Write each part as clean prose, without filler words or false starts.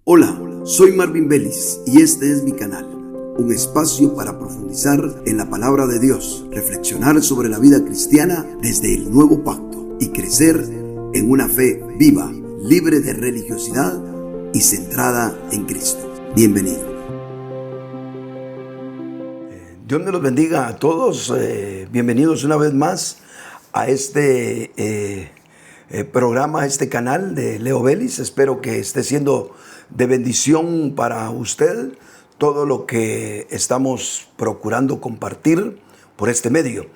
Hola, soy Marvin Vélez y este es mi canal, un espacio para profundizar en la palabra de Dios, reflexionar sobre la vida cristiana desde el nuevo pacto y crecer en una fe viva, libre de religiosidad y centrada en Cristo. Bienvenido. Dios me los bendiga a todos, bienvenidos una vez más a este programa, a este canal de Leo Vélez. Espero que esté siendo de bendición para usted todo lo que estamos procurando compartir por este medio.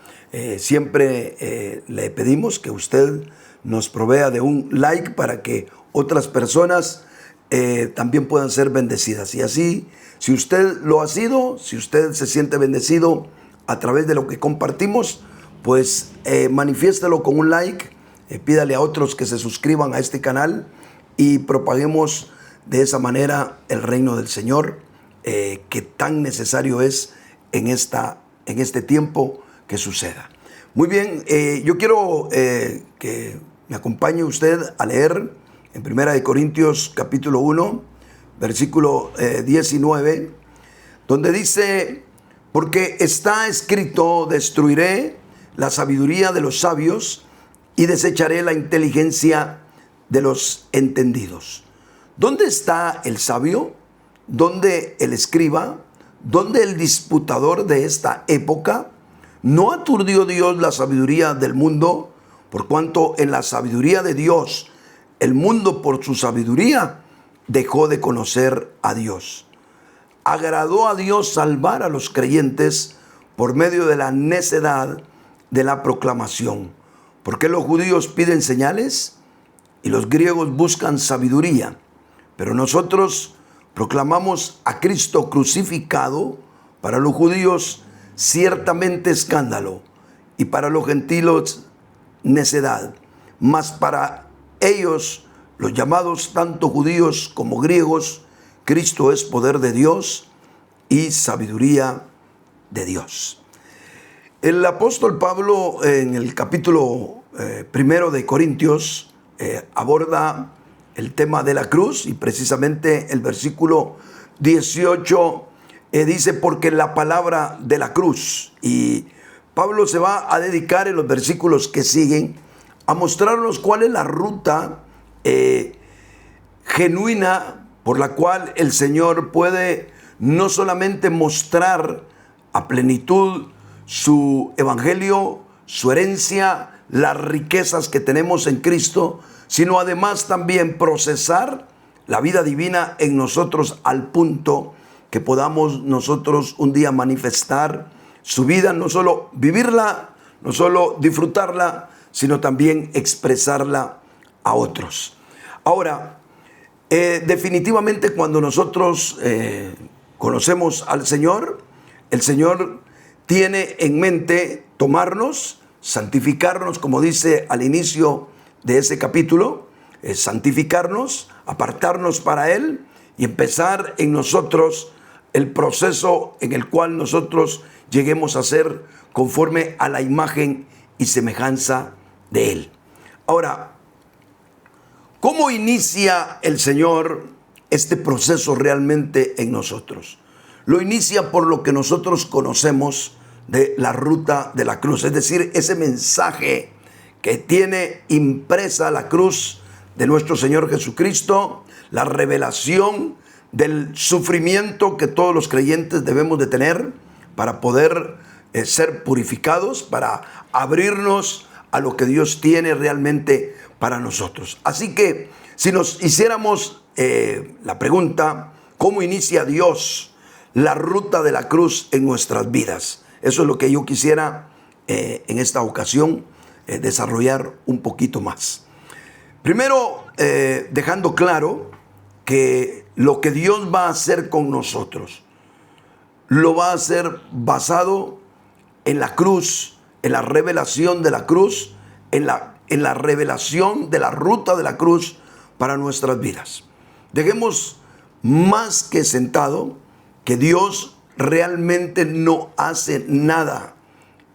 Siempre le pedimos que usted nos provea de un like para que otras personas también puedan ser bendecidas. Y así, si usted lo ha sido, si usted se siente bendecido a través de lo que compartimos, pues manifiéstelo con un like, pídale a otros que se suscriban a este canal y propaguemos de esa manera el reino del Señor, que tan necesario es en este tiempo que suceda. Muy bien, yo quiero que me acompañe usted a leer en 1 Corintios capítulo 1, versículo 19, donde dice: porque está escrito, destruiré la sabiduría de los sabios y desecharé la inteligencia de los entendidos. ¿Dónde está el sabio? ¿Dónde el escriba? ¿Dónde el disputador de esta época? ¿No aturdió Dios la sabiduría del mundo? Por cuanto en la sabiduría de Dios, el mundo por su sabiduría dejó de conocer a Dios. Agradó a Dios salvar a los creyentes por medio de la necedad de la proclamación. ¿Por qué los judíos piden señales y los griegos buscan sabiduría? Pero nosotros proclamamos a Cristo crucificado, para los judíos ciertamente escándalo y para los gentiles necedad, mas para ellos, los llamados tanto judíos como griegos, Cristo es poder de Dios y sabiduría de Dios. El apóstol Pablo en el capítulo 1 de Corintios aborda el tema de la cruz, y precisamente el versículo 18 dice: porque la palabra de la cruz. Y Pablo se va a dedicar en los versículos que siguen a mostrarnos cuál es la ruta genuina por la cual el Señor puede no solamente mostrar a plenitud su evangelio, su herencia, las riquezas que tenemos en Cristo, sino además también procesar la vida divina en nosotros al punto que podamos nosotros un día manifestar su vida, no solo vivirla, no solo disfrutarla, sino también expresarla a otros. Ahora, definitivamente cuando nosotros conocemos al Señor, el Señor tiene en mente tomarnos, santificarnos, como dice al inicio de ese capítulo, santificarnos, apartarnos para Él y empezar en nosotros el proceso en el cual nosotros lleguemos a ser conforme a la imagen y semejanza de Él. Ahora, ¿cómo inicia el Señor este proceso realmente en nosotros? Lo inicia por lo que nosotros conocemos de la ruta de la cruz, es decir, ese mensaje que tiene impresa la cruz de nuestro Señor Jesucristo, la revelación del sufrimiento que todos los creyentes debemos de tener para poder ser purificados, para abrirnos a lo que Dios tiene realmente para nosotros. Así que si nos hiciéramos la pregunta: ¿cómo inicia Dios la ruta de la cruz en nuestras vidas? Eso es lo que yo quisiera en esta ocasión desarrollar un poquito más. Primero, dejando claro que lo que Dios va a hacer con nosotros, lo va a hacer basado en la cruz, en la revelación de la cruz, en la revelación de la ruta de la cruz para nuestras vidas. Dejemos más que sentado que Dios realmente no hace nada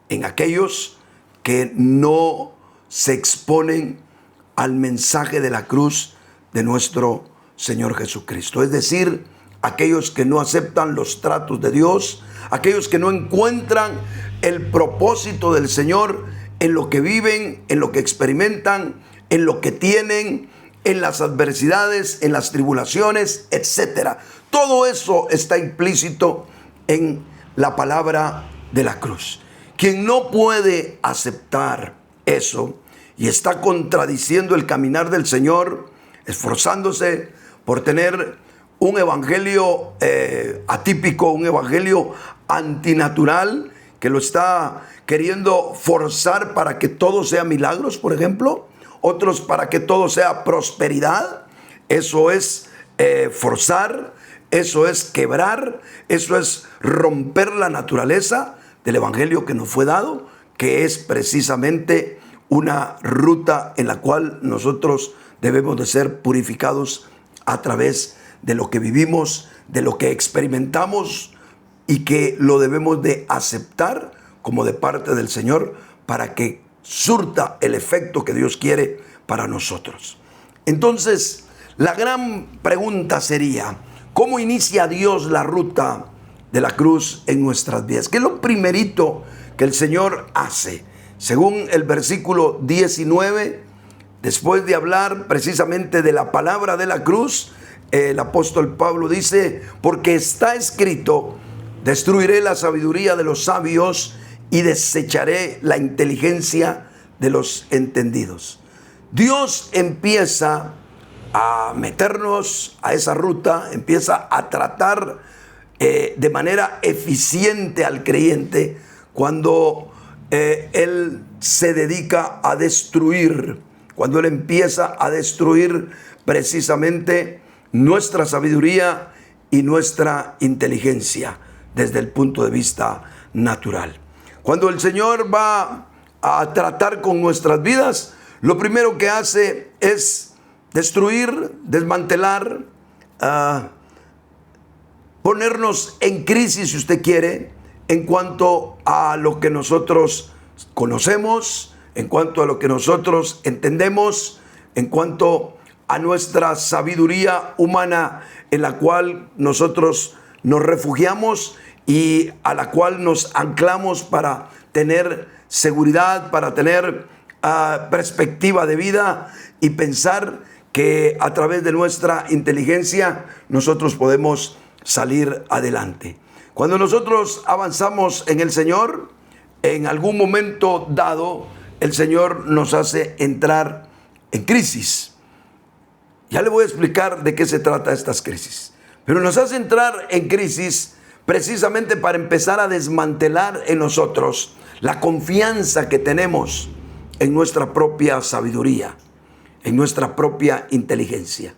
en aquellos que no se exponen al mensaje de la cruz de nuestro Señor Jesucristo. Es decir, aquellos que no aceptan los tratos de Dios, aquellos que no encuentran el propósito del Señor en lo que viven, en lo que experimentan, en lo que tienen, en las adversidades, en las tribulaciones, etc. Todo eso está implícito en la palabra de la cruz. Quien no puede aceptar eso y está contradiciendo el caminar del Señor, esforzándose por tener un evangelio atípico, un evangelio antinatural, que lo está queriendo forzar para que todo sea milagros, por ejemplo, otros para que todo sea prosperidad. Eso es forzar, eso es quebrar, eso es romper la naturaleza del evangelio que nos fue dado, que es precisamente una ruta en la cual nosotros debemos de ser purificados a través de lo que vivimos, de lo que experimentamos, y que lo debemos de aceptar como de parte del Señor para que surta el efecto que Dios quiere para nosotros. Entonces, la gran pregunta sería, ¿cómo inicia Dios la ruta de la cruz en nuestras vidas? ¿Qué es lo primerito que el Señor hace? Según el versículo 19, después de hablar precisamente de la palabra de la cruz, el apóstol Pablo dice, porque está escrito, destruiré la sabiduría de los sabios y desecharé la inteligencia de los entendidos. Dios empieza a meternos a esa ruta, empieza a tratar de manera eficiente al creyente cuando Él se dedica a destruir, cuando Él empieza a destruir precisamente nuestra sabiduría y nuestra inteligencia desde el punto de vista natural. Cuando el Señor va a tratar con nuestras vidas, lo primero que hace es destruir, desmantelar, ponernos en crisis, si usted quiere, en cuanto a lo que nosotros conocemos, en cuanto a lo que nosotros entendemos, en cuanto a nuestra sabiduría humana en la cual nosotros nos refugiamos y a la cual nos anclamos para tener seguridad, para tener perspectiva de vida y pensar que a través de nuestra inteligencia nosotros podemos salir adelante. Cuando nosotros avanzamos en el Señor, en algún momento dado, el Señor nos hace entrar en crisis. Ya le voy a explicar de qué se trata estas crisis. Pero nos hace entrar en crisis precisamente para empezar a desmantelar en nosotros la confianza que tenemos en nuestra propia sabiduría, en nuestra propia inteligencia.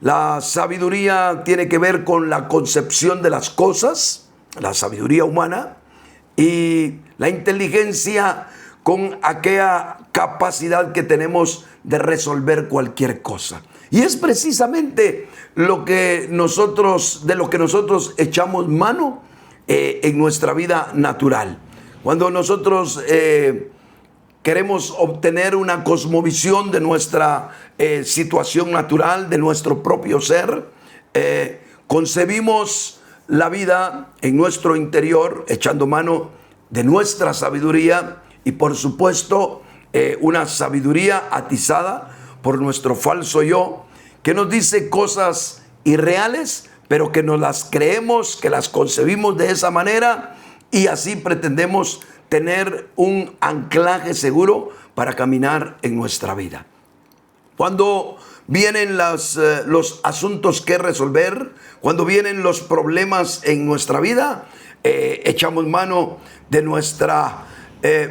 La sabiduría tiene que ver con la concepción de las cosas, la sabiduría humana, y la inteligencia con aquella capacidad que tenemos de resolver cualquier cosa. Y es precisamente de lo que nosotros echamos mano en nuestra vida natural. Cuando nosotros queremos obtener una cosmovisión de nuestra situación natural, de nuestro propio ser, concebimos la vida en nuestro interior, echando mano de nuestra sabiduría y por supuesto una sabiduría atizada por nuestro falso yo, que nos dice cosas irreales, pero que nos las creemos, que las concebimos de esa manera y así pretendemos tener un anclaje seguro para caminar en nuestra vida. Cuando vienen los asuntos que resolver, cuando vienen los problemas en nuestra vida, echamos mano de nuestra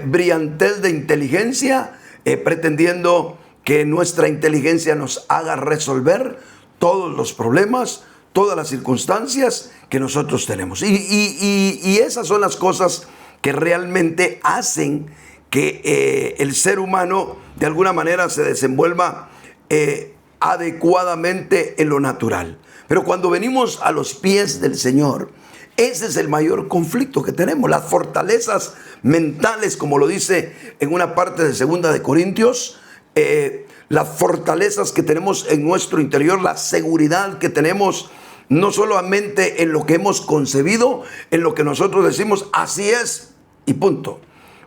brillantez de inteligencia, pretendiendo que nuestra inteligencia nos haga resolver todos los problemas, todas las circunstancias que nosotros tenemos. Y esas son las cosas que realmente hacen que el ser humano de alguna manera se desenvuelva adecuadamente en lo natural. Pero cuando venimos a los pies del Señor, ese es el mayor conflicto que tenemos. Las fortalezas mentales, como lo dice en una parte de 2 de Corintios, las fortalezas que tenemos en nuestro interior, la seguridad que tenemos, no solamente en lo que hemos concebido, en lo que nosotros decimos, así es y punto,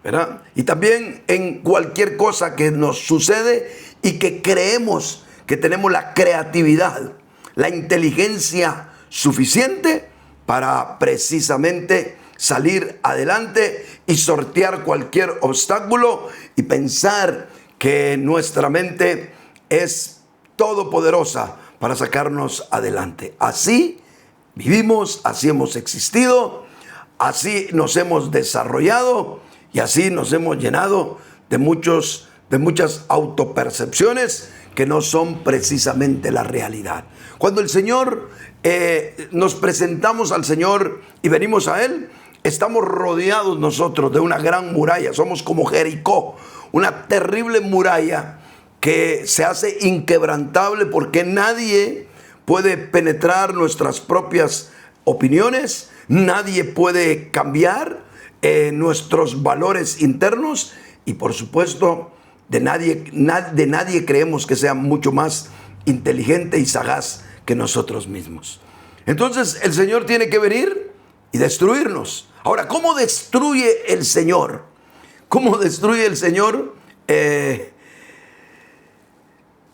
¿verdad? Y también en cualquier cosa que nos sucede y que creemos que tenemos la creatividad, la inteligencia suficiente para precisamente salir adelante y sortear cualquier obstáculo y pensar que nuestra mente es todopoderosa para sacarnos adelante. Así vivimos, así hemos existido, así nos hemos desarrollado y así nos hemos llenado de muchas autopercepciones que no son precisamente la realidad. Cuando el Señor nos presentamos al Señor y venimos a Él, estamos rodeados nosotros de una gran muralla. Somos como Jericó, una terrible muralla que se hace inquebrantable porque nadie puede penetrar nuestras propias opiniones, nadie puede cambiar nuestros valores internos y por supuesto de nadie creemos que sea mucho más inteligente y sagaz que nosotros mismos. Entonces el Señor tiene que venir y destruirnos. Ahora, ¿cómo destruye el Señor? ¿Cómo destruye el Señor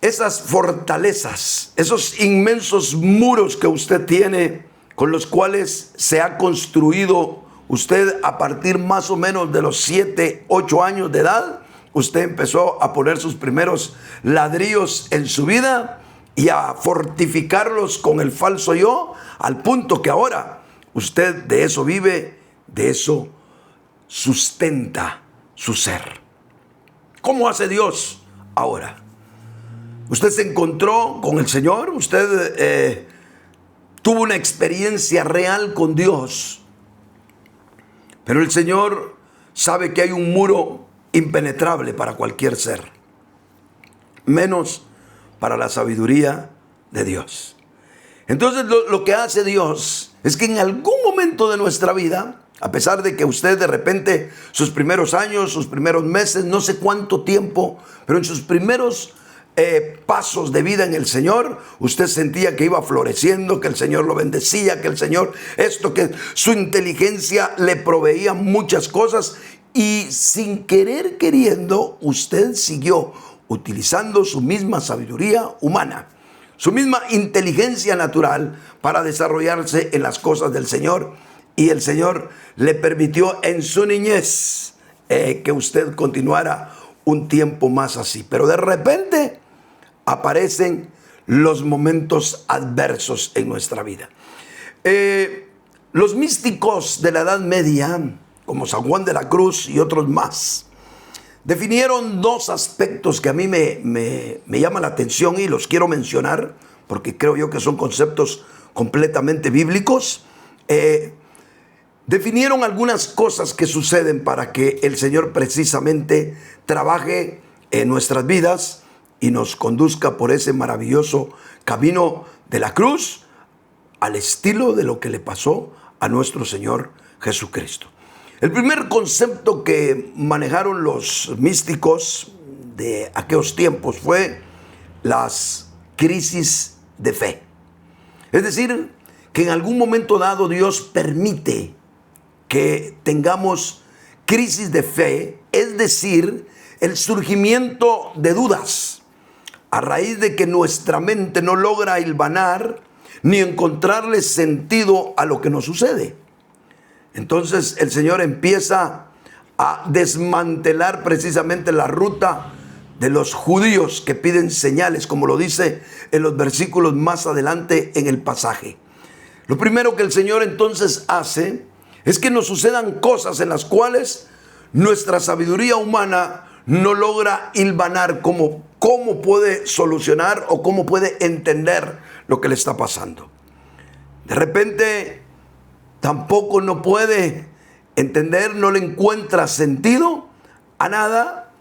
esas fortalezas, esos inmensos muros que usted tiene, con los cuales se ha construido usted a partir más o menos de los 7, 8 años de edad? Usted empezó a poner sus primeros ladrillos en su vida y a fortificarlos con el falso yo, al punto que ahora usted de eso vive, de eso sustenta su ser. ¿Cómo hace Dios ahora? Usted se encontró con el Señor, usted tuvo una experiencia real con Dios, pero el Señor sabe que hay un muro impenetrable para cualquier ser, menos para la sabiduría de Dios. Entonces lo que hace Dios es que en algún momento de nuestra vida, a pesar de que usted de repente sus primeros años, sus primeros meses, no sé cuánto tiempo, pero en sus primeros pasos de vida en el Señor, usted sentía que iba floreciendo, que el Señor lo bendecía, que el Señor que su inteligencia le proveía muchas cosas y sin querer queriendo usted siguió utilizando su misma sabiduría humana, su misma inteligencia natural para desarrollarse en las cosas del Señor. Y el Señor le permitió en su niñez que usted continuara un tiempo más así. Pero de repente aparecen los momentos adversos en nuestra vida. Los místicos de la Edad Media, como San Juan de la Cruz y otros más, definieron dos aspectos que a mí me llaman la atención y los quiero mencionar porque creo yo que son conceptos completamente bíblicos. Definieron algunas cosas que suceden para que el Señor precisamente trabaje en nuestras vidas y nos conduzca por ese maravilloso camino de la cruz al estilo de lo que le pasó a nuestro Señor Jesucristo. El primer concepto que manejaron los místicos de aquellos tiempos fue las crisis de fe. Es decir, que en algún momento dado Dios permite que tengamos crisis de fe, es decir, el surgimiento de dudas, a raíz de que nuestra mente no logra hilvanar ni encontrarle sentido a lo que nos sucede. Entonces el Señor empieza a desmantelar precisamente la ruta de los judíos que piden señales, como lo dice en los versículos más adelante en el pasaje. Lo primero que el Señor entonces hace es que nos sucedan cosas en las cuales nuestra sabiduría humana no logra hilvanar cómo puede solucionar o cómo puede entender lo que le está pasando. De repente tampoco no puede entender, no le encuentra sentido a nada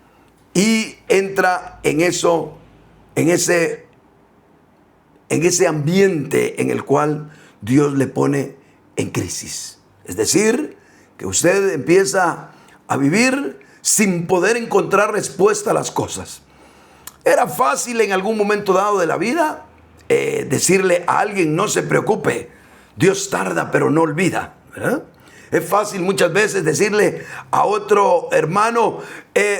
y entra en ese ambiente en el cual Dios le pone en crisis. Es decir, que usted empieza a vivir sin poder encontrar respuesta a las cosas. Era fácil en algún momento dado de la vida decirle a alguien: no se preocupe, Dios tarda pero no olvida, ¿verdad? Es fácil muchas veces decirle a otro hermano: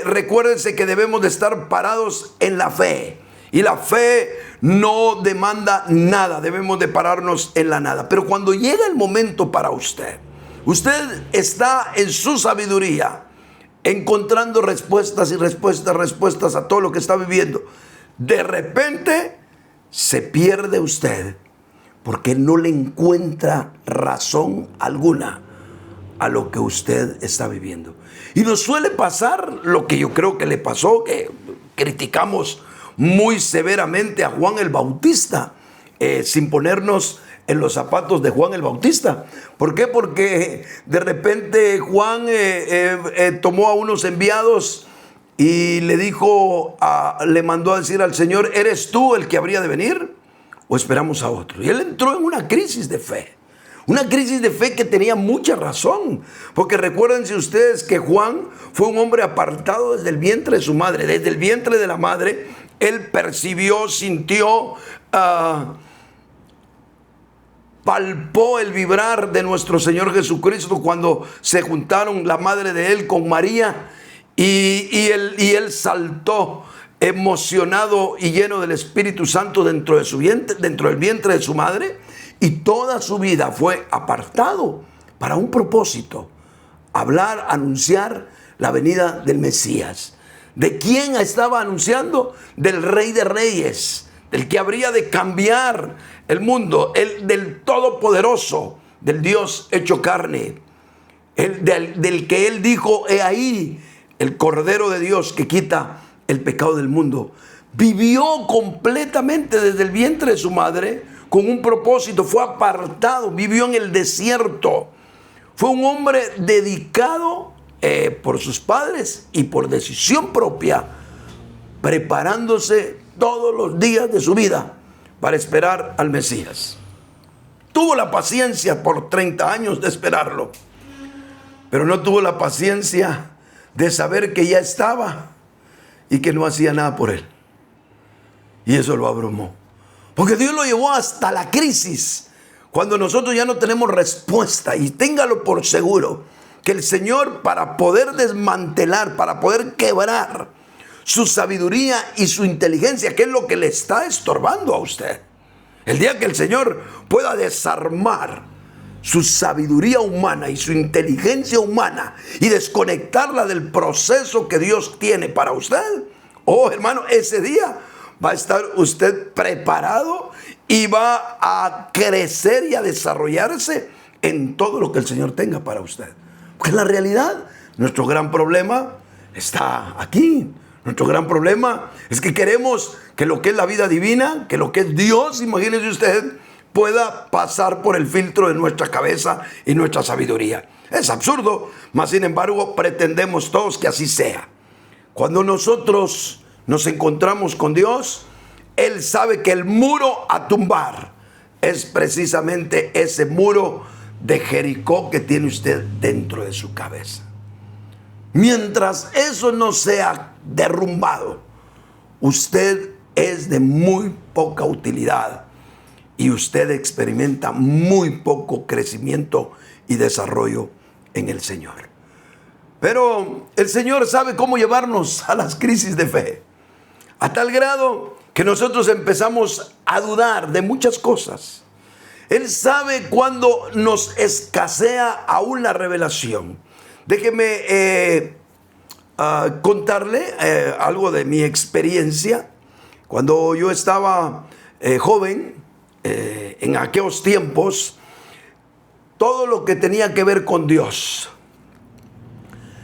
recuérdense que debemos de estar parados en la fe. Y la fe no demanda nada, debemos de pararnos en la nada. Pero cuando llega el momento para usted está en su sabiduría encontrando respuestas y respuestas a todo lo que está viviendo. De repente se pierde usted porque no le encuentra razón alguna a lo que usted está viviendo. Y nos suele pasar lo que yo creo que le pasó, que criticamos muy severamente a Juan el Bautista, sin ponernos en los zapatos de Juan el Bautista. ¿Por qué? Porque de repente Juan tomó a unos enviados y le mandó a decir al Señor: ¿eres tú el que habría de venir o esperamos a otro? Y él entró en una crisis de fe. Una crisis de fe que tenía mucha razón, porque recuérdense ustedes que Juan fue un hombre apartado desde el vientre de su madre. Desde el vientre de la madre, él percibió, sintió, palpó el vibrar de nuestro Señor Jesucristo cuando se juntaron la madre de él con María, y él saltó emocionado y lleno del Espíritu Santo dentro de su vientre, dentro del vientre de su madre. Y toda su vida fue apartado para un propósito: hablar, anunciar la venida del Mesías. ¿De quién estaba anunciando? Del Rey de Reyes, del que habría de cambiar el mundo, del Todopoderoso, del Dios hecho carne, del que él dijo: he ahí el Cordero de Dios que quita el pecado del mundo. Vivió completamente desde el vientre de su madre con un propósito, fue apartado, vivió en el desierto. Fue un hombre dedicado por sus padres y por decisión propia, preparándose todos los días de su vida para esperar al Mesías. Tuvo la paciencia por 30 años de esperarlo, pero no tuvo la paciencia de saber que ya estaba y que no hacía nada por él. Y eso lo abrumó. Porque Dios lo llevó hasta la crisis, cuando nosotros ya no tenemos respuesta. Y téngalo por seguro que el Señor, para poder desmantelar, para poder quebrar su sabiduría y su inteligencia, que es lo que le está estorbando a usted, el día que el Señor pueda desarmar su sabiduría humana y su inteligencia humana y desconectarla del proceso que Dios tiene para usted, oh hermano, ese día va a estar usted preparado y va a crecer y a desarrollarse en todo lo que el Señor tenga para usted. Porque en la realidad, nuestro gran problema está aquí. Nuestro gran problema es que queremos que lo que es la vida divina, que lo que es Dios, imagínese usted, pueda pasar por el filtro de nuestra cabeza y nuestra sabiduría. Es absurdo, mas sin embargo pretendemos todos que así sea. Cuando nosotros nos encontramos con Dios, Él sabe que el muro a tumbar es precisamente ese muro de Jericó que tiene usted dentro de su cabeza. Mientras eso no sea derrumbado, usted es de muy poca utilidad y usted experimenta muy poco crecimiento y desarrollo en el Señor. Pero el Señor sabe cómo llevarnos a las crisis de fe, a tal grado que nosotros empezamos a dudar de muchas cosas. Él sabe cuando nos escasea aún la revelación. Déjeme contarle algo de mi experiencia. Cuando yo estaba joven, en aquellos tiempos, todo lo que tenía que ver con Dios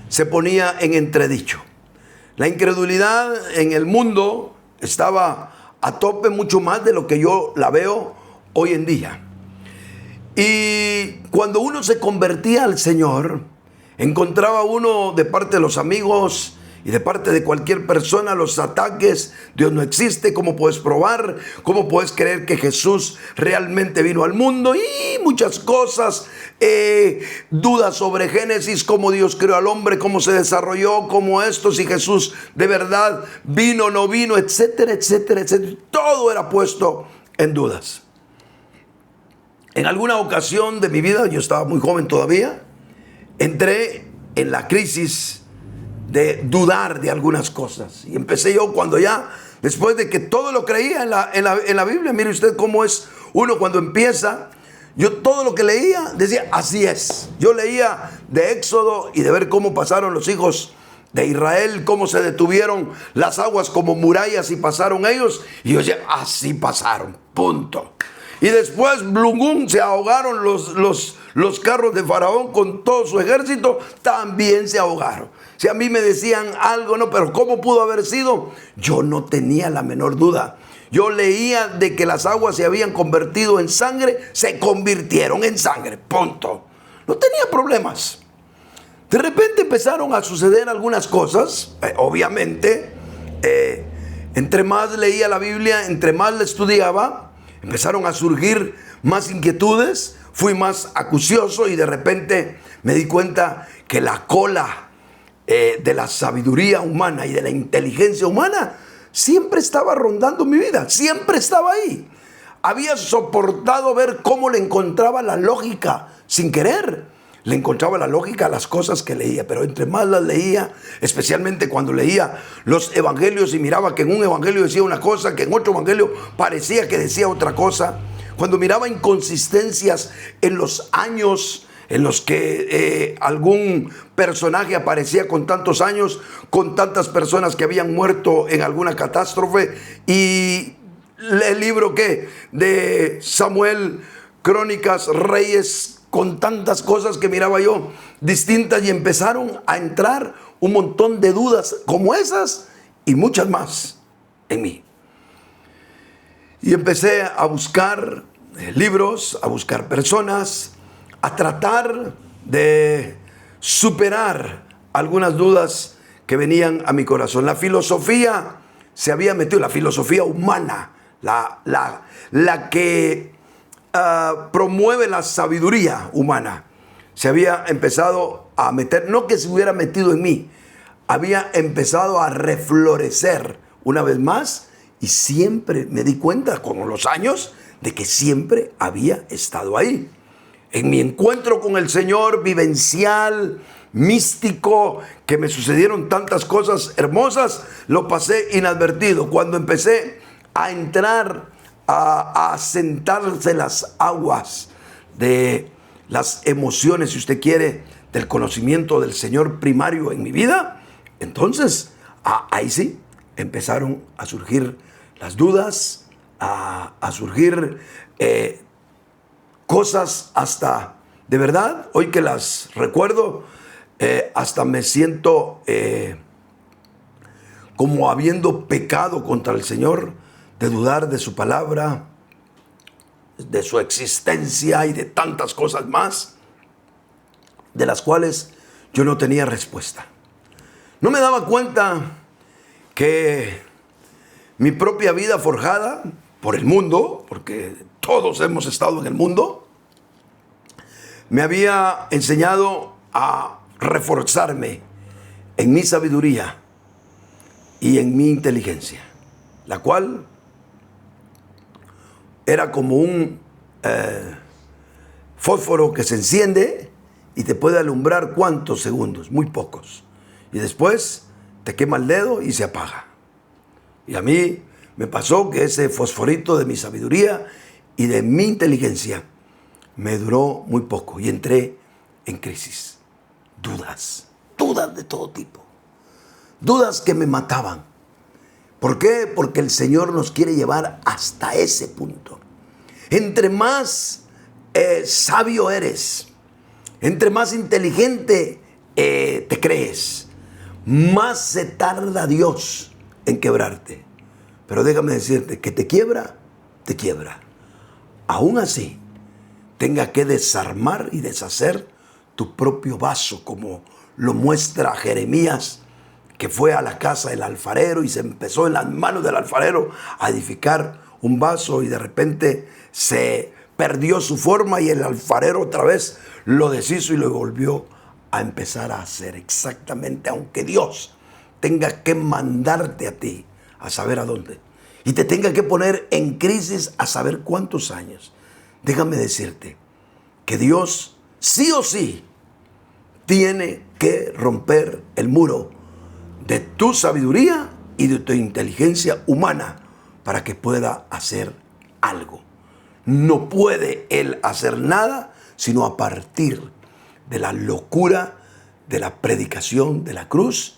se ponía en entredicho. La incredulidad en el mundo estaba a tope, mucho más de lo que yo la veo hoy en día. Y cuando uno se convertía al Señor, encontraba uno de parte de los amigos y de parte de cualquier persona los ataques: Dios no existe, ¿cómo puedes probar? ¿Cómo puedes creer que Jesús realmente vino al mundo? Y muchas cosas, dudas sobre Génesis, cómo Dios creó al hombre, cómo se desarrolló, cómo esto, si Jesús de verdad vino o no vino, etcétera, etcétera, etcétera. Todo era puesto en dudas. En alguna ocasión de mi vida, yo estaba muy joven todavía, entré en la crisis de dudar de algunas cosas. Y empecé yo cuando ya, después de que todo lo creía en la Biblia, mire usted cómo es uno cuando empieza. Yo todo lo que leía decía, así es. Yo leía de Éxodo y de ver cómo pasaron los hijos de Israel, cómo se detuvieron las aguas como murallas y pasaron ellos. Y yo decía, así pasaron, punto. Y después, blungún, se ahogaron los carros de Faraón con todo su ejército, también se ahogaron. Si a mí me decían algo, no, pero ¿cómo pudo haber sido? Yo no tenía la menor duda. Yo leía de que las aguas se habían convertido en sangre, se convirtieron en sangre, punto. No tenía problemas. De repente empezaron a suceder algunas cosas, obviamente, entre más leía la Biblia, entre más la estudiaba, empezaron a surgir más inquietudes, fui más acucioso y de repente me di cuenta que la cola de la sabiduría humana y de la inteligencia humana siempre estaba rondando mi vida, siempre estaba ahí. Había soportado ver cómo le encontraba la lógica sin querer. Le encontraba la lógica a las cosas que leía, pero entre más las leía, especialmente cuando leía los evangelios y miraba que en un evangelio decía una cosa, que en otro evangelio parecía que decía otra cosa, cuando miraba inconsistencias en los años en los que algún personaje aparecía con tantos años, con tantas personas que habían muerto en alguna catástrofe, y el libro de Samuel, Crónicas, Reyes, con tantas cosas que miraba yo distintas, y empezaron a entrar un montón de dudas como esas y muchas más en mí. Y empecé a buscar libros, a buscar personas, a tratar de superar algunas dudas que venían a mi corazón. La filosofía se había metido, la filosofía humana, la que promueve la sabiduría humana, se había empezado a meter, no que se hubiera metido en mí, había empezado a reflorecer una vez más, y siempre me di cuenta con los años de que siempre había estado ahí. En mi encuentro con el Señor vivencial, místico, que me sucedieron tantas cosas hermosas, lo pasé inadvertido. Cuando empecé a entrar a sentarse las aguas de las emociones, si usted quiere, del conocimiento del Señor primario en mi vida, entonces ahí sí empezaron a surgir las dudas, a surgir cosas hasta, de verdad, hoy que las recuerdo, hasta me siento como habiendo pecado contra el Señor, de dudar de su palabra, de su existencia y de tantas cosas más, de las cuales yo no tenía respuesta. No me daba cuenta que mi propia vida forjada por el mundo, porque todos hemos estado en el mundo, me había enseñado a reforzarme en mi sabiduría y en mi inteligencia, la cual era como un fósforo que se enciende y te puede alumbrar ¿cuántos segundos? Muy pocos. Y después te quema el dedo y se apaga. Y a mí me pasó que ese fosforito de mi sabiduría y de mi inteligencia me duró muy poco y entré en crisis. Dudas de todo tipo. Dudas que me mataban. ¿Por qué? Porque el Señor nos quiere llevar hasta ese punto. Entre más sabio eres, entre más inteligente te crees, más se tarda Dios en quebrarte. Pero déjame decirte que te quiebra. Aún así, tenga que desarmar y deshacer tu propio vaso, como lo muestra Jeremías, que fue a la casa del alfarero y se empezó en las manos del alfarero a edificar un vaso, y de repente se perdió su forma y el alfarero otra vez lo deshizo y lo volvió a empezar a hacer exactamente, aunque Dios tenga que mandarte a ti a saber a dónde y te tenga que poner en crisis a saber cuántos años. Déjame decirte que Dios sí o sí tiene que romper el muro de tu sabiduría y de tu inteligencia humana para que pueda hacer algo. No puede Él hacer nada sino a partir de la locura de la predicación de la cruz,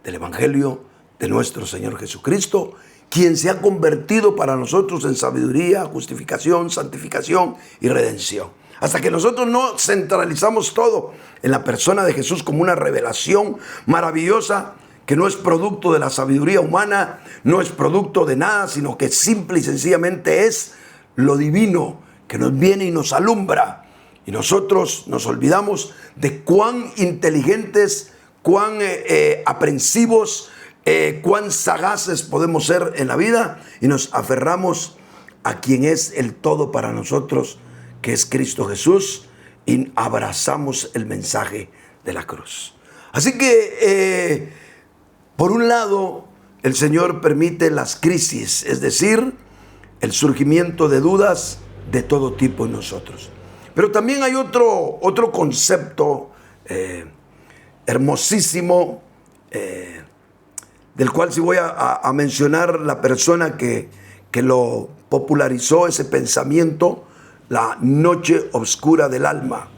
del Evangelio de nuestro Señor Jesucristo, quien se ha convertido para nosotros en sabiduría, justificación, santificación y redención. Hasta que nosotros no centralizamos todo en la persona de Jesús como una revelación maravillosa, que no es producto de la sabiduría humana, no es producto de nada, sino que simple y sencillamente es lo divino que nos viene y nos alumbra. Y nosotros nos olvidamos de cuán inteligentes, cuán aprensivos, cuán sagaces podemos ser en la vida, y nos aferramos a quien es el todo para nosotros, que es Cristo Jesús, y abrazamos el mensaje de la cruz. Así que, por un lado, el Señor permite las crisis, es decir, el surgimiento de dudas de todo tipo en nosotros. Pero también hay otro concepto hermosísimo, del cual sí voy a mencionar la persona que lo popularizó, ese pensamiento, la noche oscura del alma,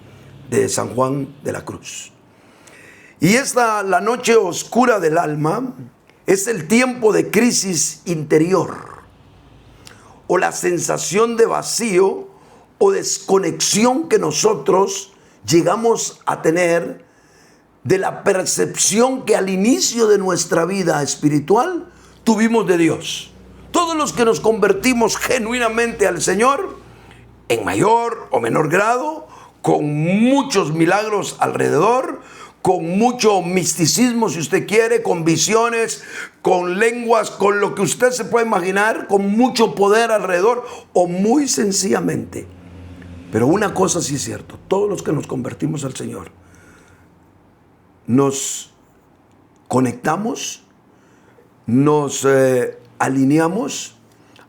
de San Juan de la Cruz. Y la noche oscura del alma es el tiempo de crisis interior, o la sensación de vacío o desconexión que nosotros llegamos a tener de la percepción que al inicio de nuestra vida espiritual tuvimos de Dios. Todos los que nos convertimos genuinamente al Señor, en mayor o menor grado, con muchos milagros alrededor, con mucho misticismo si usted quiere, con visiones, con lenguas, con lo que usted se puede imaginar, con mucho poder alrededor, o muy sencillamente. Pero una cosa sí es cierto: todos los que nos convertimos al Señor nos conectamos, nos alineamos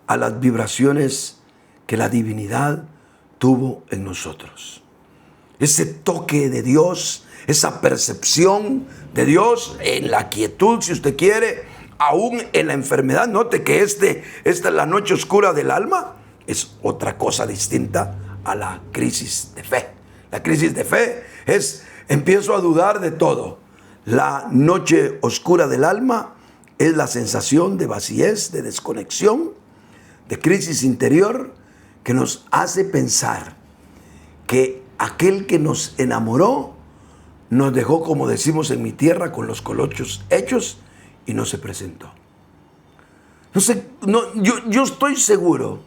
a las vibraciones que la divinidad tuvo en nosotros. Ese toque de Dios, esa percepción de Dios en la quietud, si usted quiere, aún en la enfermedad. Note que esta es la noche oscura del alma, es otra cosa distinta a la crisis de fe. La crisis de fe es: empiezo a dudar de todo. La noche oscura del alma es la sensación de vacíez, de desconexión, de crisis interior, que nos hace pensar que aquel que nos enamoró nos dejó, como decimos en mi tierra, con los colochos hechos, y no se presentó. Yo estoy seguro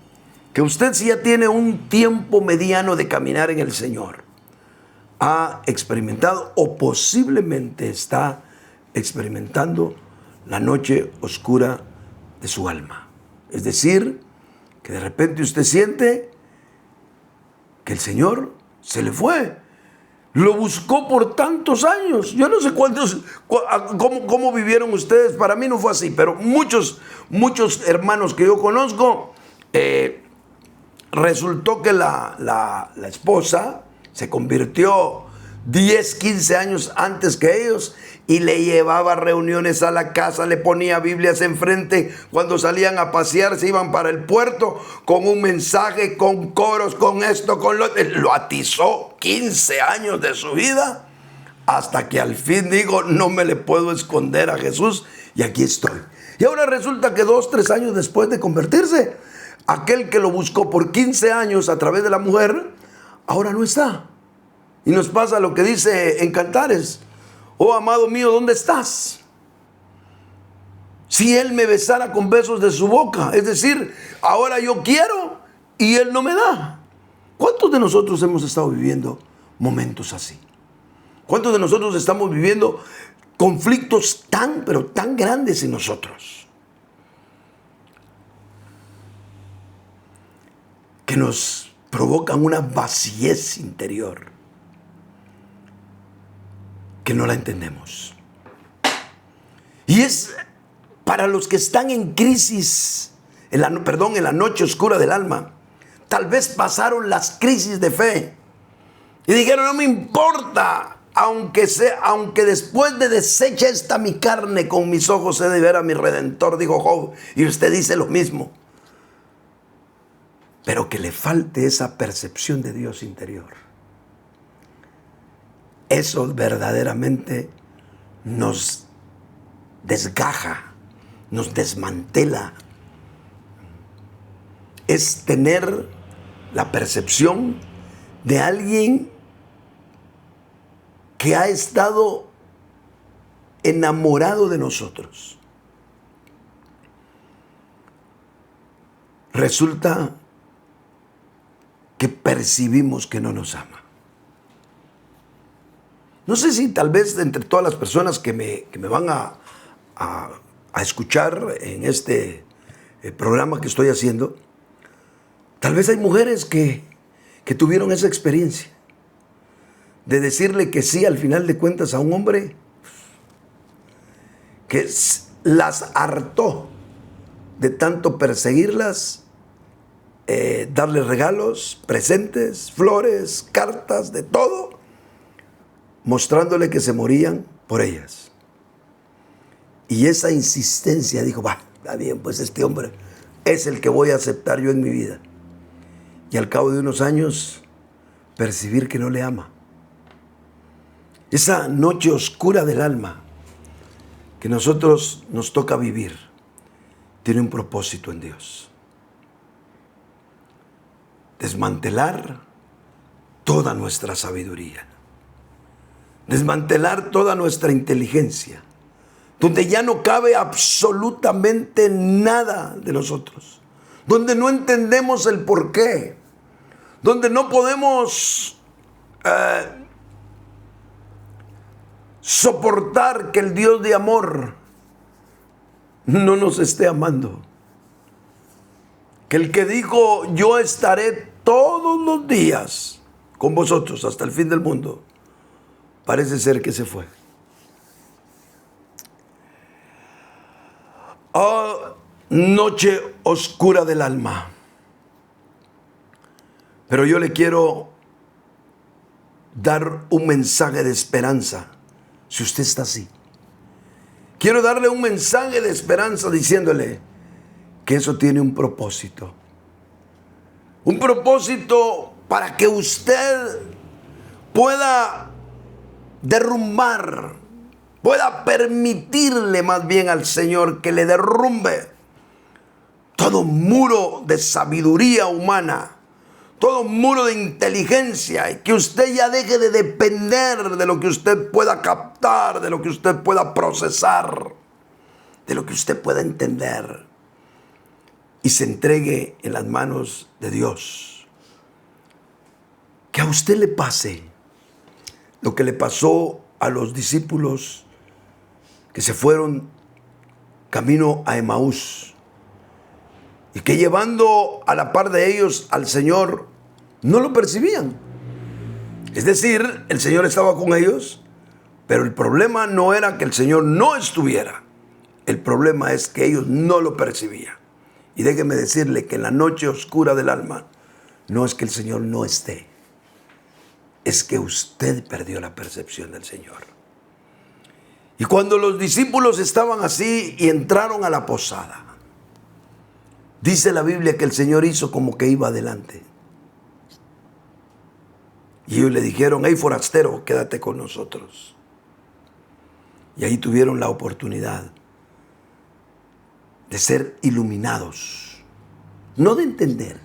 que usted, si ya tiene un tiempo mediano de caminar en el Señor, ha experimentado o posiblemente está experimentando la noche oscura de su alma. Es decir, que de repente usted siente que el Señor se le fue. Lo buscó por tantos años. Yo no sé cómo vivieron ustedes. Para mí no fue así, pero muchos hermanos que yo conozco, resultó que la esposa se convirtió 10, 15 años antes que ellos, y le llevaba reuniones a la casa, le ponía Biblias enfrente. Cuando salían a pasear, se iban para el puerto con un mensaje, con coros, con esto, con lo atizó 15 años de su vida, hasta que al fin digo: no me le puedo esconder a Jesús, y aquí estoy. Y ahora resulta que 2, 3 años después de convertirse, aquel que lo buscó por 15 años a través de la mujer, ahora no está. Y nos pasa lo que dice en Cantares: oh amado mío, ¿dónde estás? Si él me besara con besos de su boca. Es decir, ahora yo quiero y él no me da. ¿Cuántos de nosotros hemos estado viviendo momentos así? ¿Cuántos de nosotros estamos viviendo conflictos pero tan grandes en nosotros, que nos provocan una vacíez interior que no la entendemos. Y es para los que están en crisis, en la noche oscura del alma. Tal vez pasaron las crisis de fe y dijeron: no me importa, aunque después de deshecha esta mi carne, con mis ojos he de ver a mi Redentor, dijo Job. Y usted dice lo mismo. Pero que le falte esa percepción de Dios interior. Eso verdaderamente nos desgaja, nos desmantela. Es tener la percepción de alguien que ha estado enamorado de nosotros. Resulta que percibimos que no nos ama. No sé si tal vez entre todas las personas que me van a escuchar en este programa que estoy haciendo, tal vez hay mujeres que tuvieron esa experiencia de decirle que sí al final de cuentas a un hombre que las hartó de tanto perseguirlas, darles regalos, presentes, flores, cartas, de todo, mostrándole que se morían por ellas. Y esa insistencia dijo: va, está bien, pues este hombre es el que voy a aceptar yo en mi vida. Y al cabo de unos años, percibir que no le ama. Esa noche oscura del alma que nosotros nos toca vivir tiene un propósito en Dios. Desmantelar toda nuestra sabiduría. Desmantelar toda nuestra inteligencia. Donde ya no cabe absolutamente nada de nosotros. Donde no entendemos el porqué. Donde no podemos soportar que el Dios de amor no nos esté amando. Que el que dijo: yo estaré todos los días con vosotros hasta el fin del mundo, parece ser que se fue. Oh, noche oscura del alma. Pero yo le quiero dar un mensaje de esperanza. Si usted está así, quiero darle un mensaje de esperanza diciéndole que eso tiene un propósito. Un propósito para que usted pueda derrumbar, pueda permitirle más bien al Señor que le derrumbe todo muro de sabiduría humana, todo muro de inteligencia, y que usted ya deje de depender de lo que usted pueda captar, de lo que usted pueda procesar, de lo que usted pueda entender, y se entregue en las manos de Dios. Que a usted le pase lo que le pasó a los discípulos que se fueron camino a Emaús, y que llevando a la par de ellos al Señor no lo percibían. Es decir, el Señor estaba con ellos, pero el problema no era que el Señor no estuviera. El problema es que ellos no lo percibían. Y déjeme decirle que en la noche oscura del alma no es que el Señor no esté, es que usted perdió la percepción del Señor. Y cuando los discípulos estaban así y entraron a la posada, dice la Biblia que el Señor hizo como que iba adelante. Y ellos le dijeron: hey, forastero, quédate con nosotros. Y ahí tuvieron la oportunidad de ser iluminados. No de entender,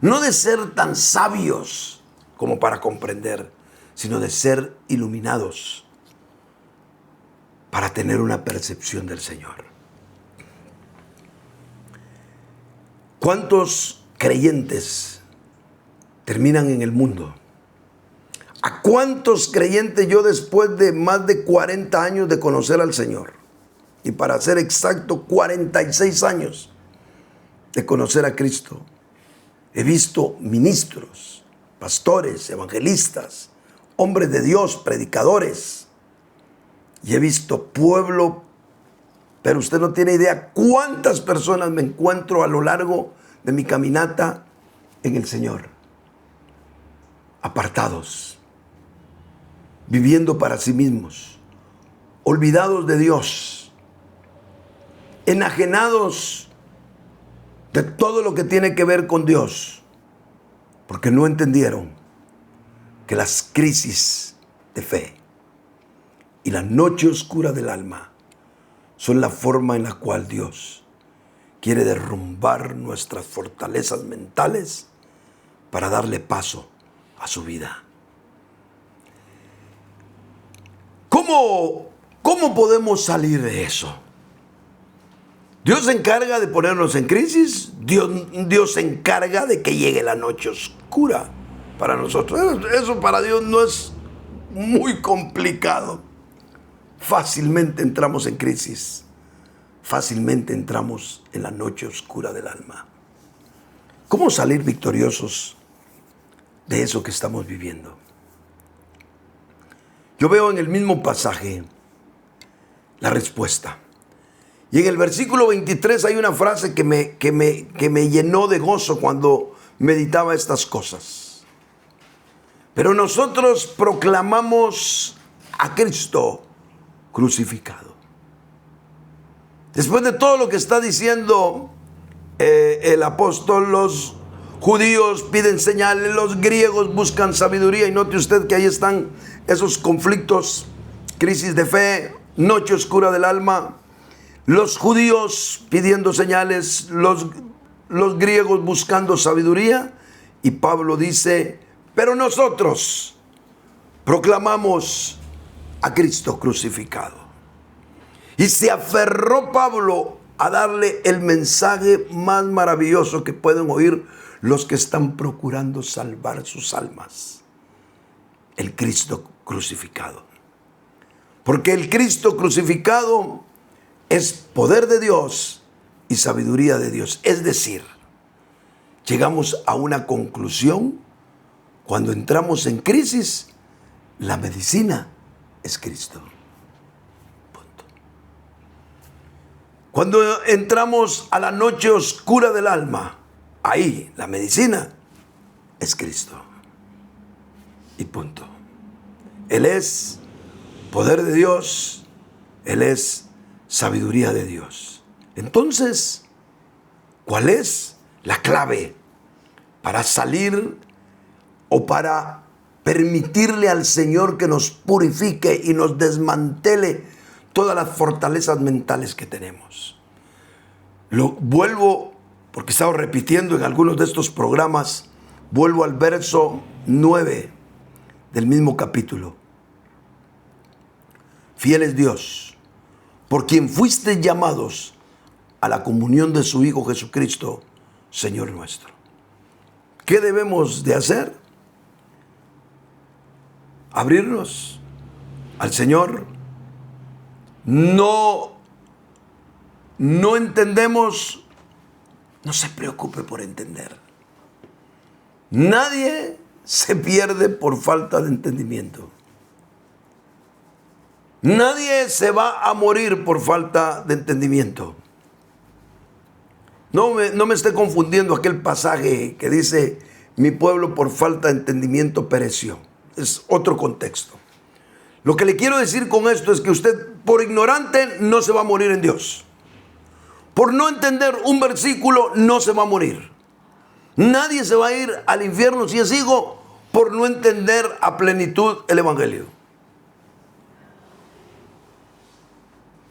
no de ser tan sabios como para comprender, sino de ser iluminados para tener una percepción del Señor. ¿Cuántos creyentes terminan en el mundo? ¿A cuántos creyentes yo, después de más de 40 años de conocer al Señor, y para ser exacto 46 años de conocer a Cristo, He visto ministros, pastores, evangelistas, hombres de Dios, predicadores. Y he visto pueblo, pero usted no tiene idea cuántas personas me encuentro a lo largo de mi caminata en el Señor. Apartados, viviendo para sí mismos, olvidados de Dios, enajenados de todo lo que tiene que ver con Dios, porque no entendieron que las crisis de fe y la noche oscura del alma son la forma en la cual Dios quiere derrumbar nuestras fortalezas mentales para darle paso a su vida. ¿Cómo podemos salir de eso? Dios se encarga de ponernos en crisis. Dios se encarga de que llegue la noche oscura para nosotros. Eso para Dios no es muy complicado. Fácilmente entramos en crisis. Fácilmente entramos en la noche oscura del alma. ¿Cómo salir victoriosos de eso que estamos viviendo? Yo veo en el mismo pasaje la respuesta. Y en el versículo 23 hay una frase que me llenó de gozo cuando meditaba estas cosas. Pero nosotros proclamamos a Cristo crucificado. Después de todo lo que está diciendo el apóstol, los judíos piden señales, los griegos buscan sabiduría, y note usted que ahí están esos conflictos, crisis de fe, noche oscura del alma, los judíos pidiendo señales, los griegos buscando sabiduría, y Pablo dice, pero nosotros proclamamos a Cristo crucificado. Y se aferró Pablo a darle el mensaje más maravilloso que pueden oír los que están procurando salvar sus almas. El Cristo crucificado. Porque el Cristo crucificado es poder de Dios y sabiduría de Dios. Es decir, llegamos a una conclusión cuando entramos en crisis. La medicina es Cristo. Cuando entramos a la noche oscura del alma, ahí la medicina es Cristo. Y punto. Él es poder de Dios, Él es sabiduría de Dios. Entonces, ¿cuál es la clave para salir o para permitirle al Señor que nos purifique y nos desmantele todas las fortalezas mentales que tenemos? Lo vuelvo, porque he estado repitiendo en algunos de estos programas, vuelvo al verso 9 del mismo capítulo. Fiel es Dios, por quien fuiste llamados a la comunión de su Hijo Jesucristo, Señor nuestro. ¿Qué debemos de hacer? Abrirnos al Señor. No entendemos, no se preocupe por entender. Nadie se pierde por falta de entendimiento. Nadie se va a morir por falta de entendimiento. No me esté confundiendo aquel pasaje que dice, mi pueblo por falta de entendimiento pereció. Es otro contexto. Lo que le quiero decir con esto es que usted, por ignorante, no se va a morir en Dios. Por no entender un versículo, no se va a morir. Nadie se va a ir al infierno si es hijo por no entender a plenitud el Evangelio.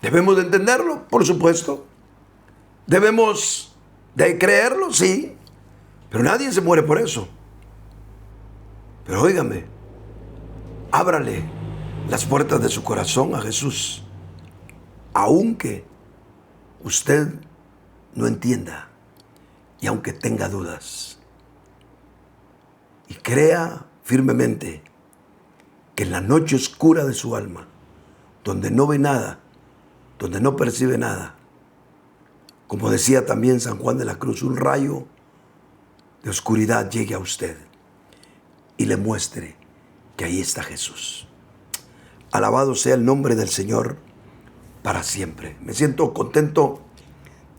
¿Debemos de entenderlo? Por supuesto. ¿Debemos de creerlo? Sí. Pero nadie se muere por eso. Pero óigame, ábrale las puertas de su corazón a Jesús, aunque usted no entienda y aunque tenga dudas. Y crea firmemente que en la noche oscura de su alma, donde no ve nada, donde no percibe nada, como decía también San Juan de la Cruz, un rayo de oscuridad llegue a usted y le muestre que ahí está Jesús. Alabado sea el nombre del Señor para siempre. Me siento contento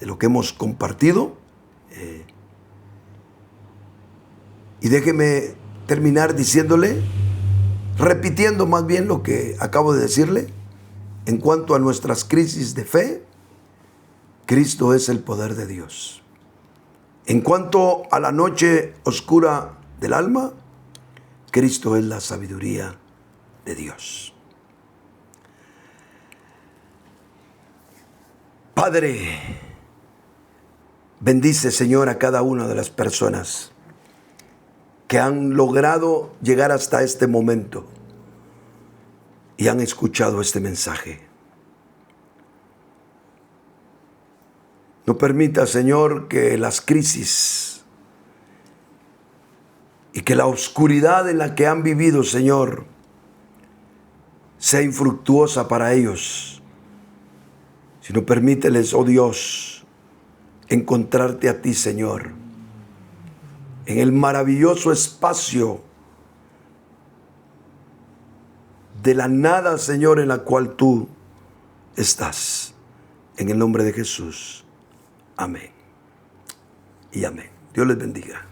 de lo que hemos compartido. Y déjeme terminar diciéndole, repitiendo más bien lo que acabo de decirle, en cuanto a nuestras crisis de fe, Cristo es el poder de Dios. En cuanto a la noche oscura del alma, Cristo es la sabiduría de Dios. Padre, bendice, Señor, a cada una de las personas que han logrado llegar hasta este momento y han escuchado este mensaje. No permita, Señor, que las crisis y que la oscuridad en la que han vivido, Señor, sea infructuosa para ellos, sino permíteles, oh Dios, encontrarte a ti, Señor, en el maravilloso espacio de la nada, Señor, en la cual tú estás. En el nombre de Jesús. Amén y amén. Dios les bendiga.